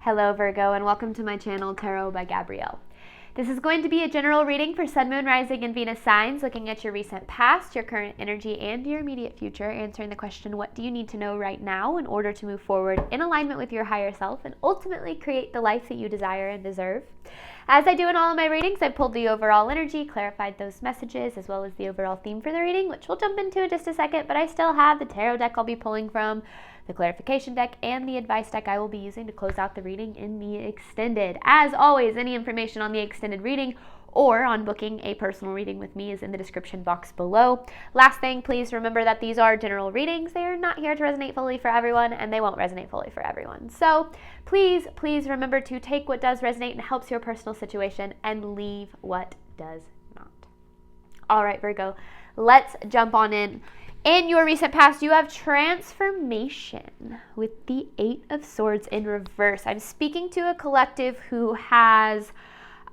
Hello Virgo, and welcome to my channel Tarot by Gabrielle. This is going to be a general reading for Sun, Moon, Rising, and Venus signs, looking at your recent past, your current energy, and your immediate future, answering the question, what do you need to know right now in order to move forward in alignment with your higher self and ultimately create the life that you desire and deserve? As I do in all of my readings, I've pulled the overall energy, clarified those messages, as well as the overall theme for the reading, which we'll jump into in just a second, but I still have the tarot deck I'll be pulling from, the clarification deck, and the advice deck I will be using to close out the reading in the extended. As always, any information on the extended reading or on booking a personal reading with me is in the description box below. Last thing, please remember that these are general readings. They are not here to resonate fully for everyone, and they won't resonate fully for everyone. So please remember to take what does resonate and helps your personal situation and leave what does not. All right, Virgo, let's jump on in. In your recent past, you have transformation with the 8 of Swords in reverse. I'm speaking to a collective who has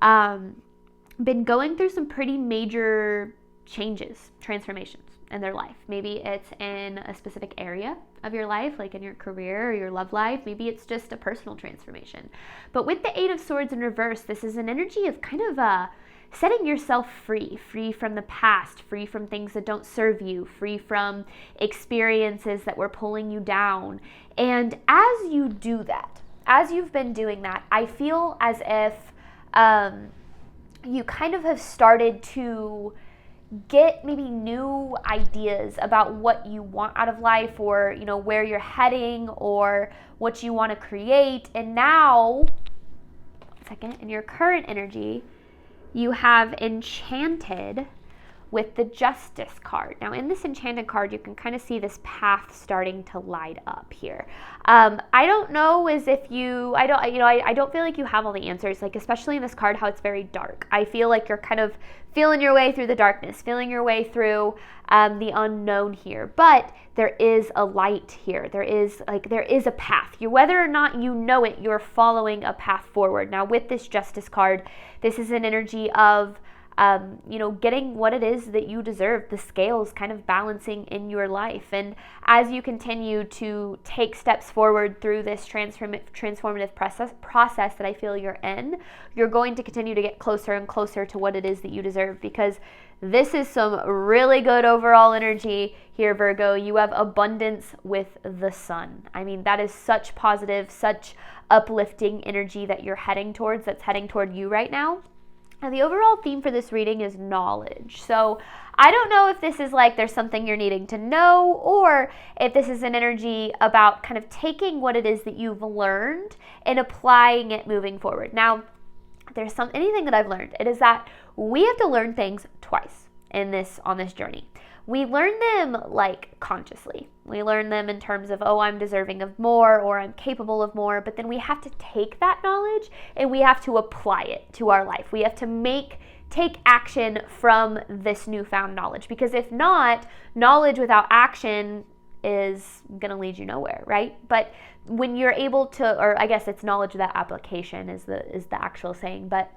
been going through some pretty major changes, transformations in their life. Maybe it's in a specific area of your life, like in your career or your love life. Maybe it's just a personal transformation. But with the 8 of Swords in reverse, this is an energy of kind of setting yourself free from the past, free from things that don't serve you, free from experiences that were pulling you down. And as you do that, as you've been doing that, I feel as if you kind of have started to get maybe new ideas about what you want out of life, or where you're heading, or what you want to create. And now, in your current energy, you have Enchanted with the Justice card. Now, in this Enchanted card, you can kind of see this path starting to light up here. I don't know as if I don't feel like you have all the answers, like especially in this card, how it's very dark. I feel like you're kind of feeling your way through the darkness, feeling your way through the unknown here. But there is a light here. There is a path. Whether or not you know it, you're following a path forward. Now, with this Justice card, this is an energy of getting what it is that you deserve, the scales kind of balancing in your life. And as you continue to take steps forward through this transformative process that I feel you're in, you're going to continue to get closer and closer to what it is that you deserve, because this is some really good overall energy here, Virgo. You have abundance with the sun. I mean, that is such positive, such uplifting energy that you're heading towards, that's heading toward you right now. And the overall theme for this reading is knowledge. So I don't know if this is like there's something you're needing to know, or if this is an energy about kind of taking what it is that you've learned and applying it moving forward. Now, there's anything that I've learned, it is that we have to learn things twice on this journey. We learn them consciously. We learn them in terms of, I'm deserving of more, or I'm capable of more, but then we have to take that knowledge and we have to apply it to our life. We have to take action from this newfound knowledge, because if not, knowledge without action is going to lead you nowhere, right? But when you're able to, or I guess it's knowledge without application is the actual saying, but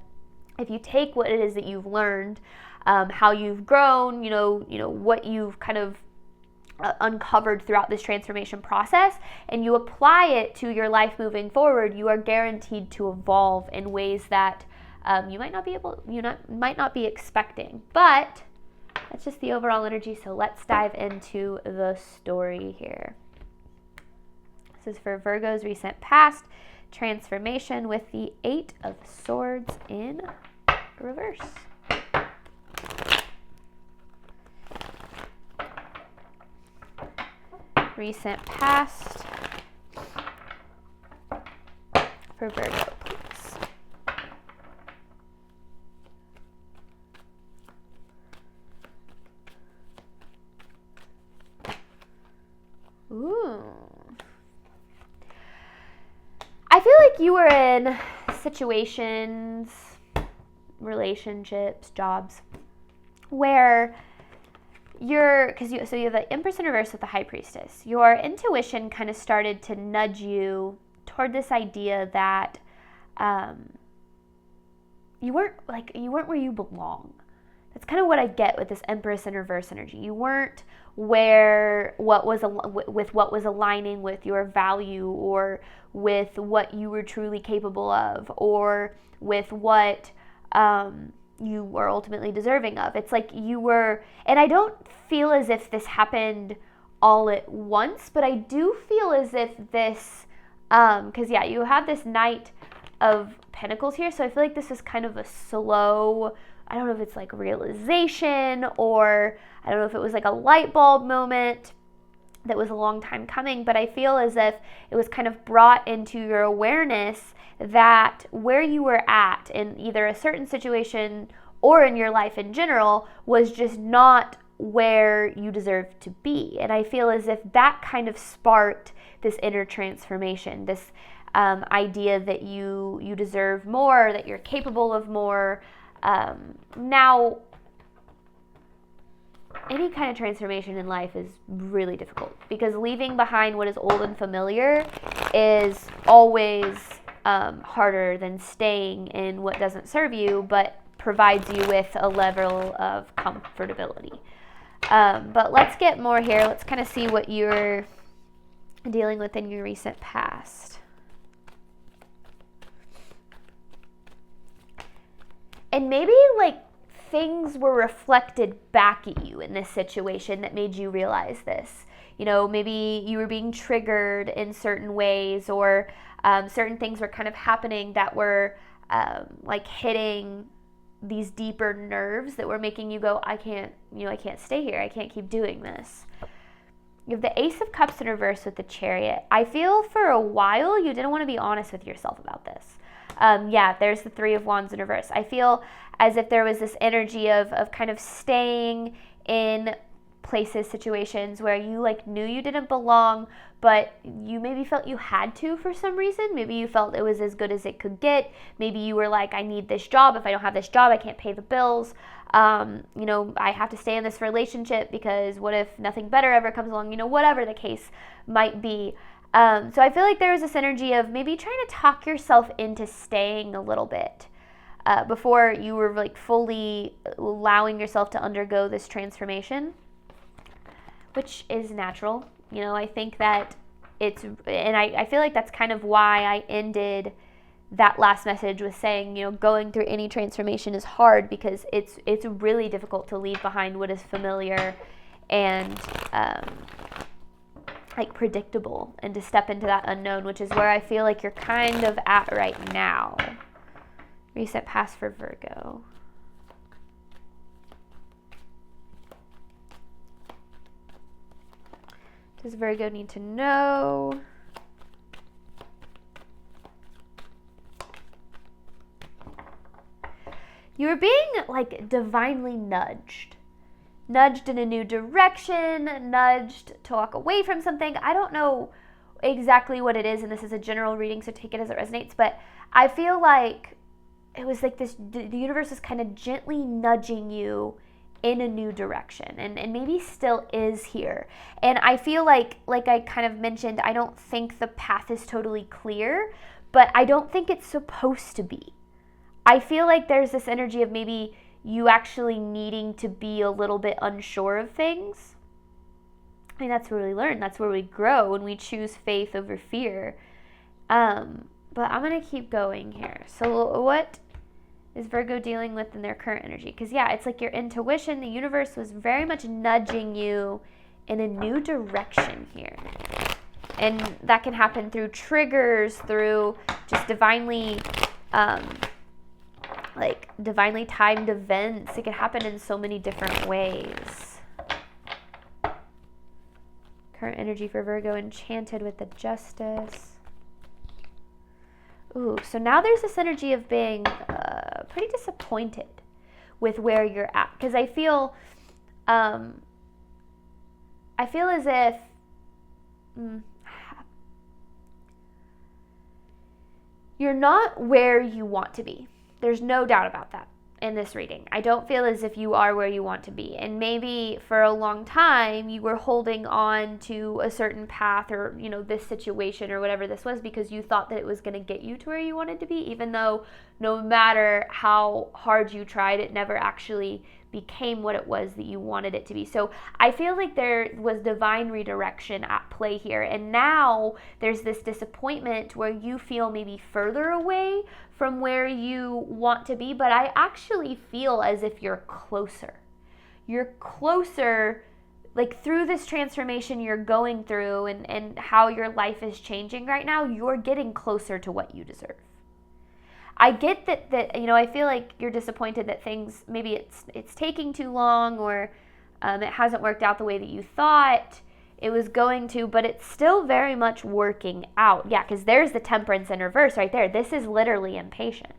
if you take what it is that you've learned, how you've grown, what you've kind of uncovered throughout this transformation process, and you apply it to your life moving forward, you are guaranteed to evolve in ways that you might not be expecting. But that's just the overall energy. So let's dive into the story here. This is for Virgo's recent past, transformation with the 8 of Swords in reverse. Recent past for Virgo, please. Ooh. I feel like you were in situations, relationships, jobs, where you have the Empress in reverse with the High Priestess. Your intuition kind of started to nudge you toward this idea that you weren't where you belong. That's kind of what I get with this Empress in reverse energy. You weren't where what was with what was aligning with your value, or with what you were truly capable of, or with what you were ultimately deserving of. It's like you were, and I don't feel as if this happened all at once, but I do feel as if this, because yeah, you have this Knight of Pentacles here, so I feel like this is kind of a slow, I don't know if it's like realization, or I don't know if it was like a light bulb moment that was a long time coming, but I feel as if it was kind of brought into your awareness that where you were at in either a certain situation or in your life in general was just not where you deserve to be. And I feel as if that kind of sparked this inner transformation, this idea that you deserve more, that you're capable of more. Now, any kind of transformation in life is really difficult, because leaving behind what is old and familiar is always harder than staying in what doesn't serve you but provides you with a level of comfortability. But let's get more here. Let's kind of see what you're dealing with in your recent past. And maybe like things were reflected back at you in this situation that made you realize this. You know, maybe you were being triggered in certain ways, or certain things were kind of happening that were like hitting these deeper nerves that were making you go, I can't stay here. I can't keep doing this. You have the Ace of Cups in reverse with the Chariot. I feel for a while you didn't want to be honest with yourself about this. Yeah, there's the Three of Wands in reverse. I feel as if there was this energy of kind of staying in places, situations where you like knew you didn't belong, but you maybe felt you had to for some reason. Maybe you felt it was as good as it could get. Maybe you were like, I need this job. If I don't have this job, I can't pay the bills. I have to stay in this relationship because what if nothing better ever comes along? Whatever the case might be. So I feel like there was this energy of maybe trying to talk yourself into staying a little bit before you were like fully allowing yourself to undergo this transformation, which is natural. I think that I feel like that's kind of why I ended that last message with saying, going through any transformation is hard, because it's really difficult to leave behind what is familiar and like predictable, and to step into that unknown, which is where I feel like you're kind of at right now. Reset past for Virgo. Does Virgo need to know? You were being like divinely nudged in a new direction, nudged to walk away from something. I don't know exactly what it is, and this is a general reading, so take it as it resonates, but I feel like it was like this, the universe is kind of gently nudging you in a new direction, and maybe still is here. And I feel like I kind of mentioned, I don't think the path is totally clear, but I don't think it's supposed to be. I feel like there's this energy of maybe you actually needing to be a little bit unsure of things. I mean, that's where we learn. That's where we grow, when we choose faith over fear. But I'm going to keep going here. So what is Virgo dealing with in their current energy? Because, yeah, it's like your intuition. The universe was very much nudging you in a new direction here. And that can happen through triggers, through just divinely timed events. It can happen in so many different ways. Current energy for Virgo, Enchanted with the Justice. Ooh, so now there's this energy of being pretty disappointed with where you're at. Because I feel as if you're not where you want to be. There's no doubt about that in this reading. I don't feel as if you are where you want to be. And maybe for a long time you were holding on to a certain path, or, this situation or whatever this was, because you thought that it was going to get you to where you wanted to be, even though no matter how hard you tried, it never actually became what it was that you wanted it to be. So I feel like there was divine redirection at play here. And now there's this disappointment where you feel maybe further away from where you want to be, but I actually feel as if you're closer. You're closer, like through this transformation you're going through and how your life is changing right now, you're getting closer to what you deserve. I get that I feel like you're disappointed that things, maybe it's taking too long, or it hasn't worked out the way that you thought it was going to, but it's still very much working out. Yeah, because there's the Temperance in reverse right there. This is literally impatience.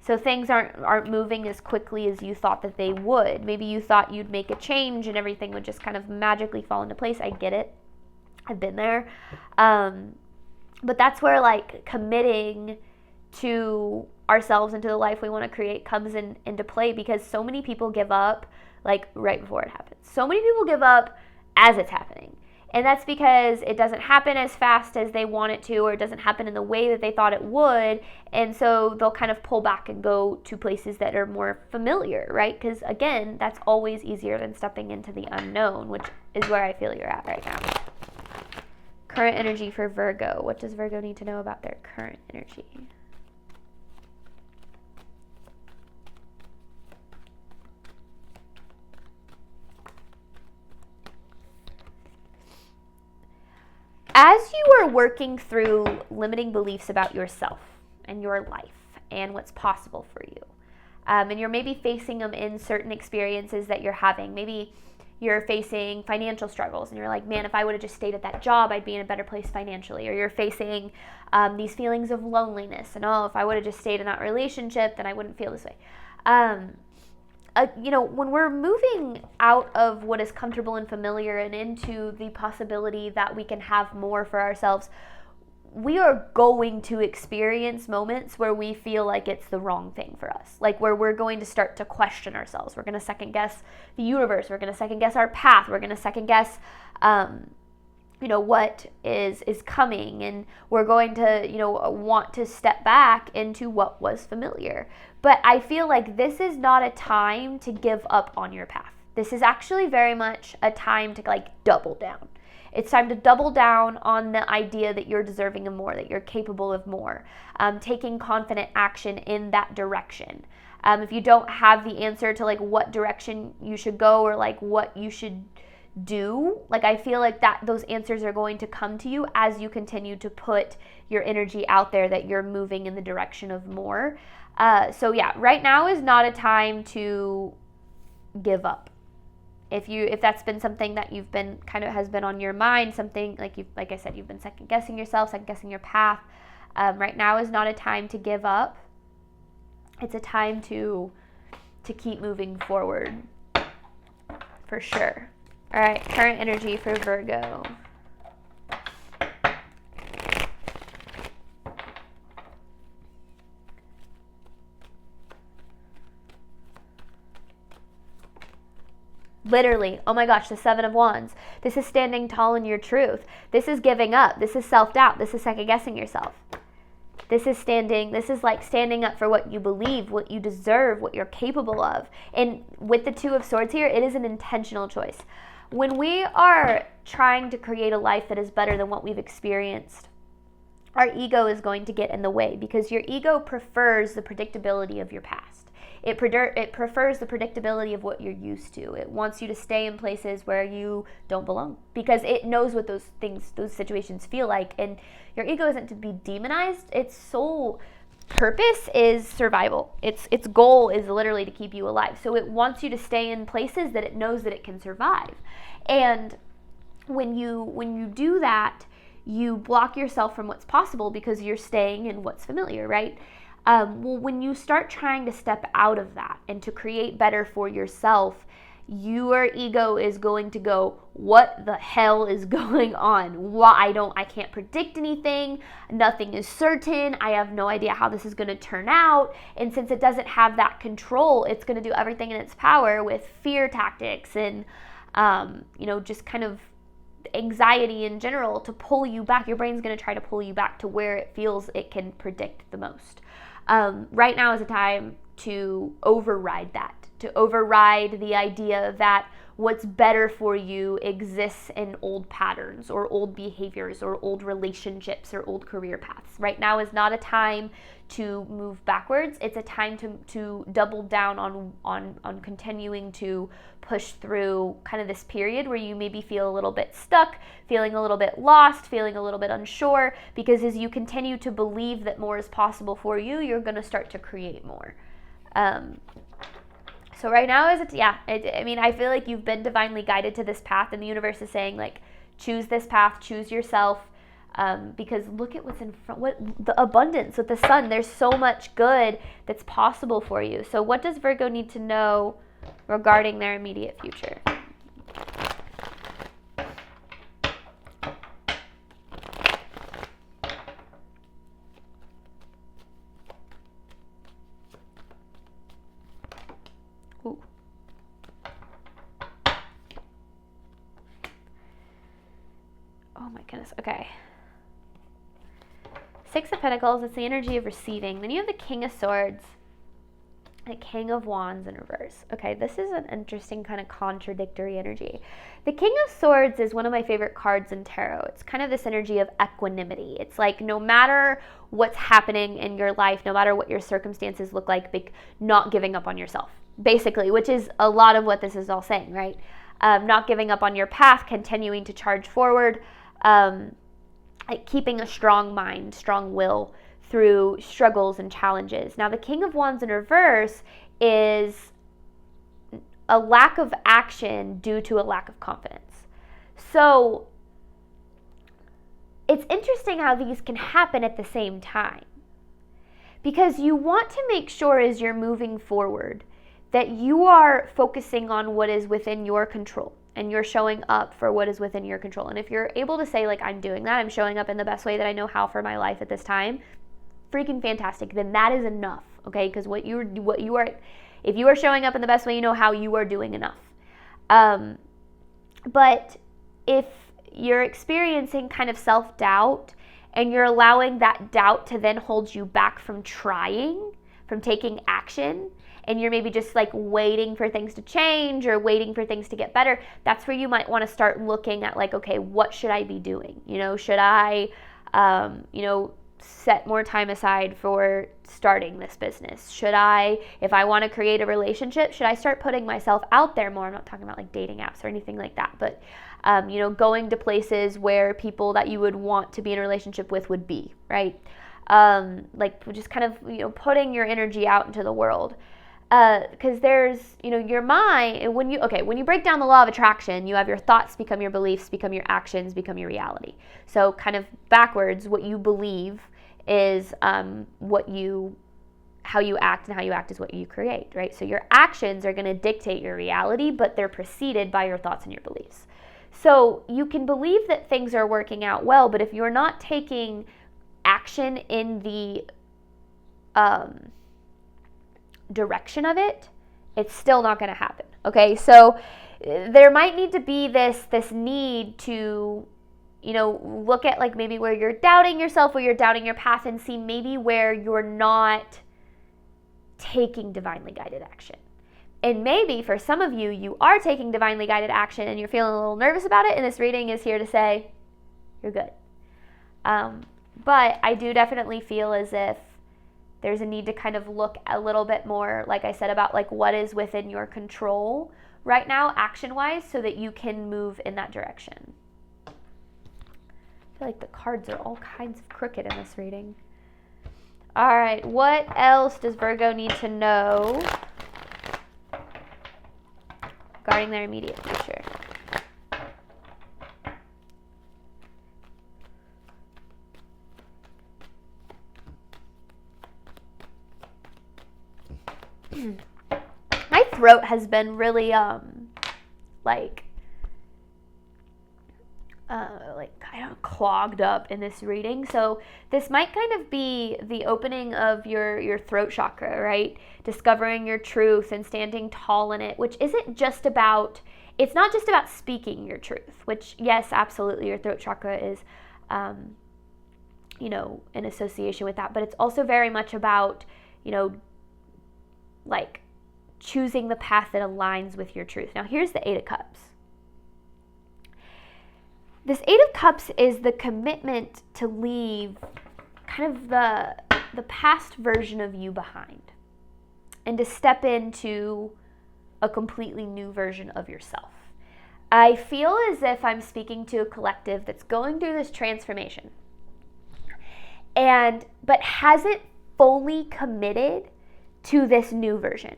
So things aren't moving as quickly as you thought that they would. Maybe you thought you'd make a change and everything would just kind of magically fall into place. I get it. I've been there. But that's where like committing to ourselves and to the life we want to create comes into play, because so many people give up like right before it happens. So many people give up as it's happening. And that's because it doesn't happen as fast as they want it to, or it doesn't happen in the way that they thought it would. And so they'll kind of pull back and go to places that are more familiar, right? Because again, that's always easier than stepping into the unknown, which is where I feel you're at right now. Current energy for Virgo. What does Virgo need to know about their current energy? As you are working through limiting beliefs about yourself and your life and what's possible for you, and you're maybe facing them in certain experiences that you're having, maybe you're facing financial struggles and you're like, man, if I would have just stayed at that job, I'd be in a better place financially. Or you're facing these feelings of loneliness and, oh, if I would have just stayed in that relationship, then I wouldn't feel this way. When we're moving out of what is comfortable and familiar and into the possibility that we can have more for ourselves, we are going to experience moments where we feel like it's the wrong thing for us. Like where we're going to start to question ourselves. We're going to second guess the universe. We're going to second guess our path. We're going to second guess, what is coming. And we're going to, want to step back into what was familiar. But I feel like this is not a time to give up on your path. This is actually very much a time to like double down. It's time to double down on the idea that you're deserving of more, that you're capable of more, taking confident action in that direction. If you don't have the answer to like what direction you should go or like what you should do, like I feel like that those answers are going to come to you as you continue to put your energy out there that you're moving in the direction of more. Right now is not a time to give up. If that's been something that you've been has been on your mind, something like I said, you've been second guessing yourself, second guessing your path. Right now is not a time to give up. It's a time to keep moving forward, for sure. All right, current energy for Virgo. Literally, oh my gosh, the Seven of Wands. This is standing tall in your truth. This is giving up. This is self-doubt. This is second-guessing yourself. This is like standing up for what you believe, what you deserve, what you're capable of. And with the Two of Swords here, it is an intentional choice. When we are trying to create a life that is better than what we've experienced, our ego is going to get in the way because your ego prefers the predictability of your past. It prefers the predictability of what you're used to. It wants you to stay in places where you don't belong because it knows what those situations feel like. And your ego isn't to be demonized. Its sole purpose is survival. Its goal is literally to keep you alive. So it wants you to stay in places that it knows that it can survive. And when you do that, you block yourself from what's possible because you're staying in what's familiar, right? When you start trying to step out of that and to create better for yourself, your ego is going to go, what the hell is going on? I can't predict anything. Nothing is certain. I have no idea how this is going to turn out. And since it doesn't have that control, it's going to do everything in its power with fear tactics and, just kind of anxiety in general to pull you back. Your brain's going to try to pull you back to where it feels it can predict the most. Right now is a time to override that, to override the idea that what's better for you exists in old patterns or old behaviors or old relationships or old career paths. Right now is not a time to move backwards. It's a time to double down on continuing to push through kind of this period where you maybe feel a little bit stuck, feeling a little bit lost, feeling a little bit unsure, because as you continue to believe that more is possible for you, you're going to start to create more. So right now I feel like you've been divinely guided to this path, and the universe is saying, like, choose this path, choose yourself, because look at what's in front, what the abundance with the sun. There's so much good that's possible for you. So what does Virgo need to know regarding their immediate future? Ooh. Oh my goodness. Okay. Six of Pentacles, it's the energy of receiving. Then you have the King of Swords, the King of Wands in reverse. Okay, this is an interesting kind of contradictory energy. The King of Swords is one of my favorite cards in tarot. It's kind of this energy of equanimity. It's like no matter what's happening in your life, no matter what your circumstances look like, not giving up on yourself, basically, which is a lot of what this is all saying, right? Not giving up on your path, continuing to charge forward, like keeping a strong mind, strong will through struggles and challenges. Now, the King of Wands in reverse is a lack of action due to a lack of confidence. So it's interesting how these can happen at the same time, because you want to make sure as you're moving forward that you are focusing on what is within your control, and you're showing up for what is within your control. And if you're able to say, like, I'm doing that, I'm showing up in the best way that I know how for my life at this time, freaking fantastic, then that is enough, okay? Because if you are showing up in the best way you know how, you are doing enough. But if you're experiencing kind of self-doubt and you're allowing that doubt to then hold you back from trying, from taking action, and you're maybe just like waiting for things to change or waiting for things to get better, that's where you might want to start looking at, like, okay, what should I be doing? Should I, set more time aside for starting this business? Should I, if I want to create a relationship, should I start putting myself out there more? I'm not talking about like dating apps or anything like that, but, going to places where people that you would want to be in a relationship with would be, right? Like just kind of, putting your energy out into the world. Because there's, your mind, and when you break down the law of attraction, you have your thoughts become your beliefs, become your actions, become your reality. So kind of backwards, what you believe is how you act, and how you act is what you create, right? So your actions are going to dictate your reality, but they're preceded by your thoughts and your beliefs. So you can believe that things are working out well, but if you're not taking action in the direction of it, it's still not going to happen. Okay, so there might need to be this need to, look at like maybe where you're doubting yourself, where you're doubting your path, and see maybe where you're not taking divinely guided action. And maybe for some of you, you are taking divinely guided action and you're feeling a little nervous about it, and this reading is here to say you're good. But I do definitely feel as if there's a need to kind of look a little bit more, like I said, about like what is within your control right now, action-wise, so that you can move in that direction. I feel like the cards are all kinds of crooked in this reading. All right, what else does Virgo need to know regarding their immediate future? My throat has been really clogged up in this reading, so this might kind of be the opening of your throat chakra, right? Discovering your truth and standing tall in it, which isn't just about, it's not just about speaking your truth, which yes, absolutely, your throat chakra is in association with that, but it's also very much about like choosing the path that aligns with your truth. Now, here's the Eight of Cups. This Eight of Cups is the commitment to leave kind of the past version of you behind and to step into a completely new version of yourself. I feel as if I'm speaking to a collective that's going through this transformation but hasn't fully committed to this new version.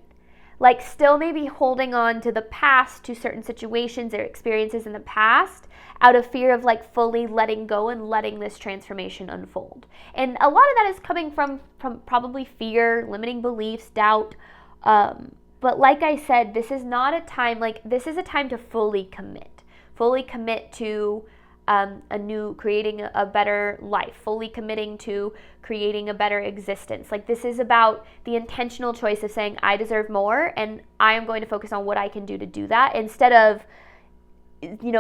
Like still maybe holding on to the past, to certain situations or experiences in the past out of fear of like fully letting go and letting this transformation unfold. And a lot of that is coming from probably fear, limiting beliefs, doubt. But like I said, this is not a time, this is a time to fully commit to creating a better life, fully committing to creating a better existence. Like this is about the intentional choice of saying, I deserve more and I am going to focus on what I can do to do that, instead of,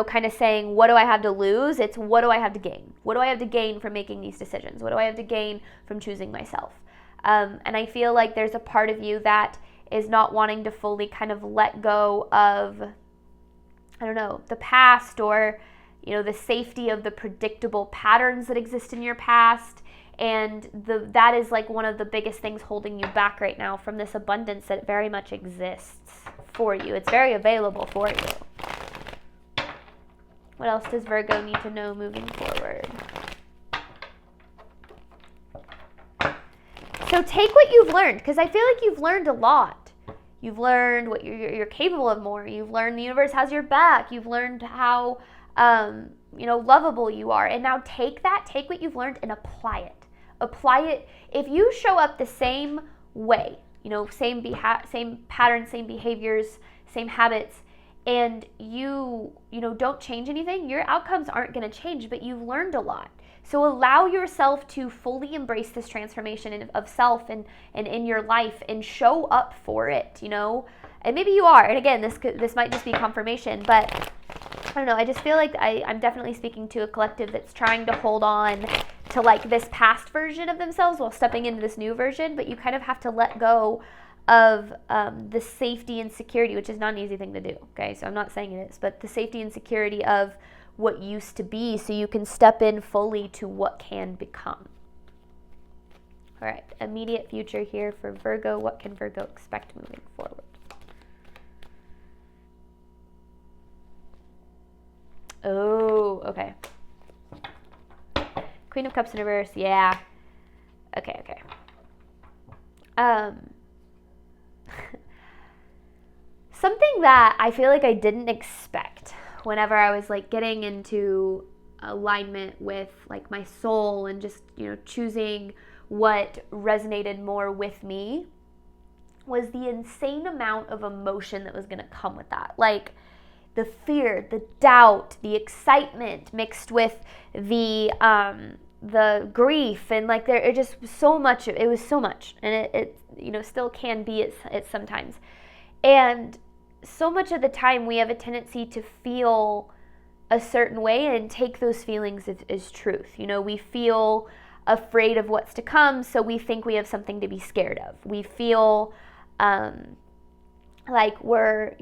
kind of saying, what do I have to lose? It's what do I have to gain? What do I have to gain from making these decisions? What do I have to gain from choosing myself? And I feel like there's a part of you that is not wanting to fully kind of let go of, the past or, the safety of the predictable patterns that exist in your past. And that is like one of the biggest things holding you back right now from this abundance that very much exists for you. It's very available for you. What else does Virgo need to know moving forward? So take what you've learned, because I feel like you've learned a lot. You've learned what you're capable of more. You've learned the universe has your back. You've learned how lovable you are. And now take what you've learned and apply it. Apply it. If you show up the same way, same patterns, same behaviors, same habits, and you don't change anything, your outcomes aren't going to change, but you've learned a lot. So allow yourself to fully embrace this transformation of self and in your life and show up for it, And maybe you are. And again, this might just be confirmation, but I don't know. I just feel like I'm definitely speaking to a collective that's trying to hold on to like this past version of themselves while stepping into this new version, but you kind of have to let go of the safety and security, which is not an easy thing to do, okay? So I'm not saying it is, but the safety and security of what used to be so you can step in fully to what can become. All right, immediate future here for Virgo. What can Virgo expect moving forward? Oh, okay. Queen of Cups in reverse, yeah. Okay. Something that I feel like I didn't expect whenever I was like getting into alignment with like my soul and just, choosing what resonated more with me was the insane amount of emotion that was going to come with that. Like the fear, the doubt, the excitement mixed with the grief, and like there just so much. It was so much, and it still can be it sometimes. And so much of the time we have a tendency to feel a certain way and take those feelings as truth. We feel afraid of what's to come, so we think we have something to be scared of. We feel like we're,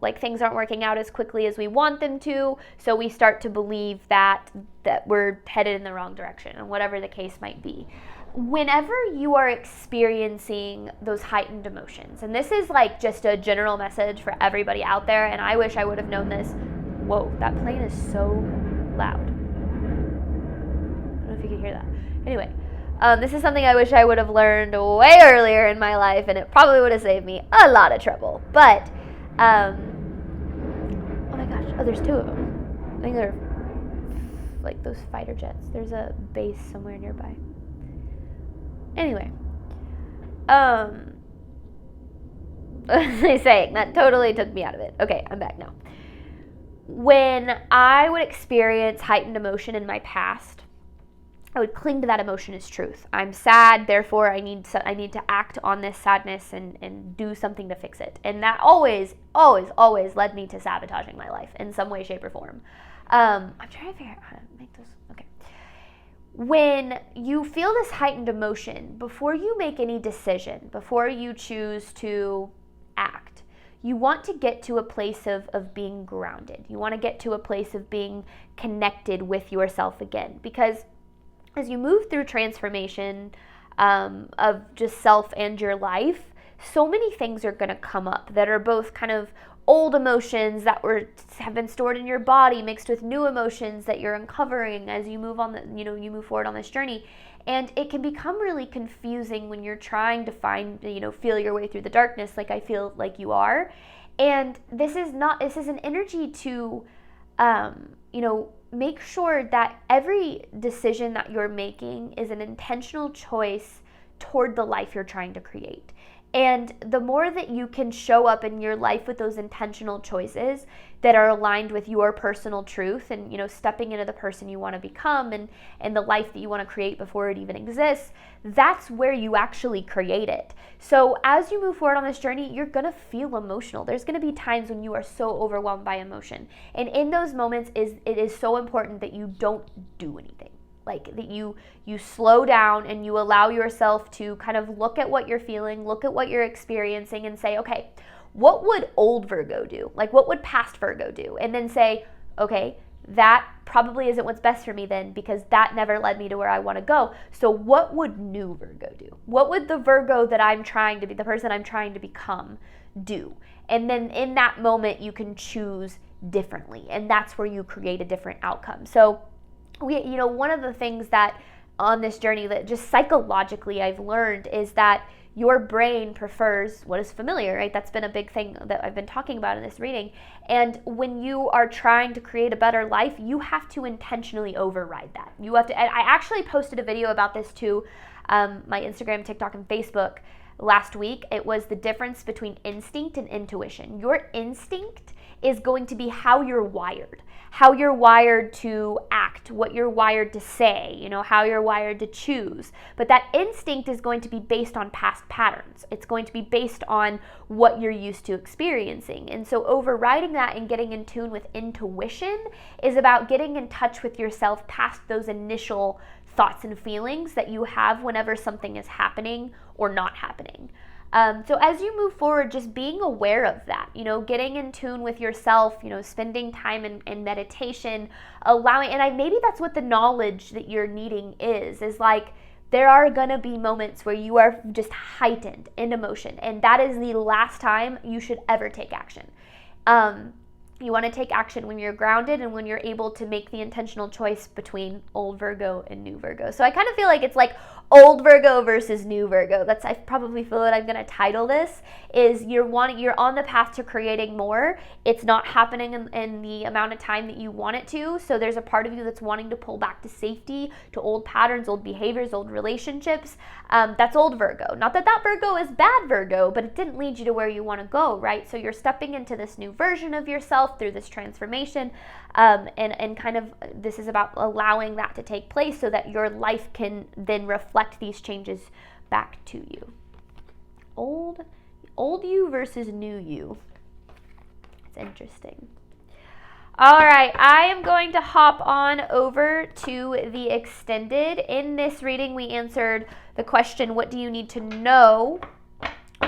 like things aren't working out as quickly as we want them to, so we start to believe that we're headed in the wrong direction, and whatever the case might be. Whenever you are experiencing those heightened emotions, and this is like just a general message for everybody out there, and I wish I would have known this. Whoa, that plane is so loud. I don't know if you can hear that. Anyway, this is something I wish I would have learned way earlier in my life, and it probably would have saved me a lot of trouble. But, oh my gosh, there's two of them. I think they're like those fighter jets. There's a base somewhere nearby. Anyway, what was I saying? That totally took me out of it. Okay, I'm back now. When I would experience heightened emotion in my past, I would cling to that emotion as truth. I'm sad, therefore I need to act on this sadness and do something to fix it. And that always led me to sabotaging my life in some way, shape, or form. I'm trying to figure out how to make this. Okay. When you feel this heightened emotion, before you make any decision, before you choose to act, you want to get to a place of being grounded. You want to get to a place of being connected with yourself again. Because as you move through transformation of just self and your life, so many things are going to come up that are both kind of old emotions that have been stored in your body mixed with new emotions that you're uncovering as you move on you move forward on this journey. And it can become really confusing when you're trying to find, feel your way through the darkness, like I feel like you are. And this is an energy to, make sure that every decision that you're making is an intentional choice toward the life you're trying to create. And the more that you can show up in your life with those intentional choices that are aligned with your personal truth and, stepping into the person you want to become and the life that you want to create before it even exists, that's where you actually create it. So as you move forward on this journey, you're going to feel emotional. There's going to be times when you are so overwhelmed by emotion. And in those moments, it is so important that you don't do anything. Like that you slow down and you allow yourself to kind of look at what you're feeling, look at what you're experiencing and say, okay, what would old Virgo do? Like what would past Virgo do? And then say, okay, that probably isn't what's best for me then because that never led me to where I want to go. So what would new Virgo do? What would the Virgo that I'm trying to be, the person I'm trying to become, do? And then in that moment, you can choose differently. And that's where you create a different outcome. So one of the things that on this journey that just psychologically I've learned is that your brain prefers what is familiar, right? That's been a big thing that I've been talking about in this reading. And when you are trying to create a better life, you have to intentionally override that. I actually posted a video about this to my Instagram, TikTok, and Facebook last week. It was the difference between instinct and intuition. Your instinct is going to be how you're wired to act, what you're wired to say, how you're wired to choose. But that instinct is going to be based on past patterns. It's going to be based on what you're used to experiencing. And so overriding that and getting in tune with intuition is about getting in touch with yourself past those initial thoughts and feelings that you have whenever something is happening or not happening. So as you move forward, just being aware of that, getting in tune with yourself, spending time in meditation, maybe that's what the knowledge that you're needing is like, there are going to be moments where you are just heightened in emotion, and that is the last time you should ever take action. You want to take action when you're grounded and when you're able to make the intentional choice between old Virgo and new Virgo. So I kind of feel like it's like old Virgo versus new Virgo. I probably feel that I'm going to title this is you're on the path to creating more. It's not happening in the amount of time that you want it to. So there's a part of you that's wanting to pull back to safety, to old patterns, old behaviors, old relationships. That's old Virgo. Not that Virgo is bad Virgo, but it didn't lead you to where you want to go, right? So you're stepping into this new version of yourself through this transformation, and kind of this is about allowing that to take place so that your life can then reflect these changes back to you. Old you versus new you. It's interesting. All right, I am going to hop on over to the extended. In this reading, we answered the question, what do you need to know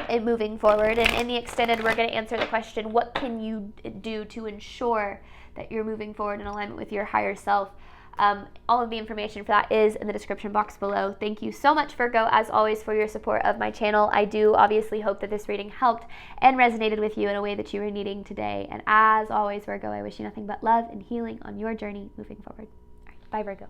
in moving forward? And in the extended, we're going to answer the question, what can you do to ensure that you're moving forward in alignment with your higher self? All of the information for that is in the description box below. Thank you so much, Virgo, as always, for your support of my channel. I do obviously hope that this reading helped and resonated with you in a way that you were needing today. And as always, Virgo, I wish you nothing but love and healing on your journey moving forward. All right, bye, Virgo.